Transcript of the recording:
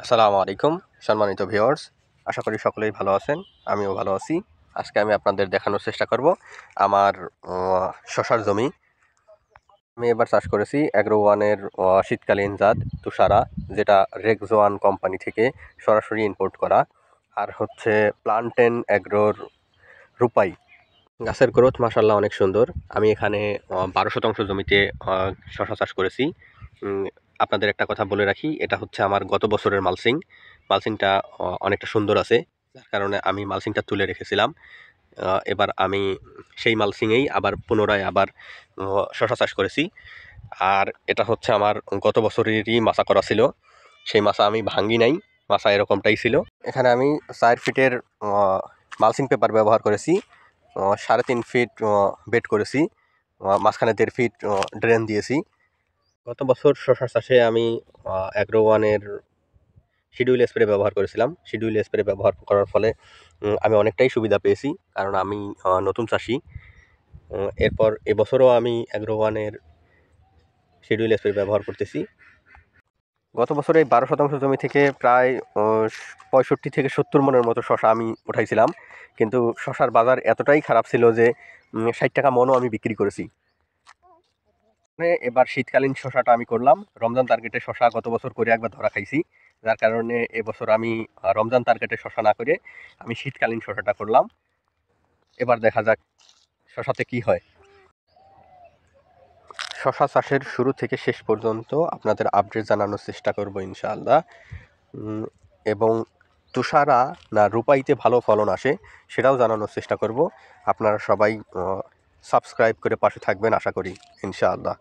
আসসালামু আলাইকুম সম্মানিত ভিউয়ার্স, আশা করি সকলেই ভালো আছেন। আমিও ভালো আছি। আজকে আমি আপনাদের দেখানোর চেষ্টা করব আমার শশার জমি। আমি এবার চাষ করেছি অ্যাগ্রো ওয়ানের শীতকালীন জাত তুষারা, যেটা রেক্সওয়ান কোম্পানি থেকে সরাসরি ইম্পোর্ট করা। আর হচ্ছে প্লান্টেন অ্যাগ্রোর রূপাই। গাছের গ্রোথ মাশাআল্লাহ অনেক সুন্দর। আমি এখানে 12 শতাংশ জমিতে শশা চাষ করেছি। আপনাদের একটা কথা বলে রাখি, এটা হচ্ছে আমার গত বছরের মালচিং। মালচিংটা অনেকটা সুন্দর আছে, যার কারণে আমি মালচিংটা তুলে রেখেছিলাম। এবার আমি সেই মালচিংয়েই আবার পুনরায় শশা চাষ করেছি। আর এটা হচ্ছে আমার গত বছরেরই মাচা করা ছিল, সেই মাচা আমি ভাঙ্গি নাই, মাচা এরকমটাই ছিল। এখানে আমি 4 ফিটের মালচিং পেপার ব্যবহার করেছি, 3.5 ফিট বেড করেছি, মাঝখানে 1.5 ফিট ড্রেন দিয়েছি। গত বছর শশা চাষে আমি অ্যাগ্রো ওয়ানের শিডিউল স্প্রে ব্যবহার করেছিলাম। শিডিউল স্প্রে ব্যবহার করার ফলে আমি অনেকটাই সুবিধা পেয়েছি, কারণ আমি নতুন চাষি। এরপর এবছরও আমি অ্যাগ্রো ওয়ানের শিডিউল স্প্রে ব্যবহার করতেছি। গত বছর এই 12 শতাংশ জমি থেকে প্রায় 65 থেকে 70 মনের মতো শশা আমি উঠাইছিলাম, কিন্তু শশার বাজার এতটাই খারাপ ছিল যে 60 টাকা মনও আমি বিক্রি করেছি। এবার শীতকালীন শশাটা আমি করলাম। রমজান টার্গেটে শশা গত বছর করে একবার ধরা খাইছি, যার কারণে এবছর আমি রমজান টার্গেটে শশা না করে আমি শীতকালীন শশাটা করলাম। এবার দেখা যাক শশাতে কি হয়। শশা চাষের শুরু থেকে শেষ পর্যন্ত আপনাদের আপডেট জানানোর চেষ্টা করব ইনশাআল্লাহ। এবং তুষারা না রূপাইতে ভালো ফলন আসে সেটাও জানানোর চেষ্টা করব। আপনারা সবাই সাবস্ক্রাইব করে পাশে থাকবেন আশা করি ইনশাআল্লাহ।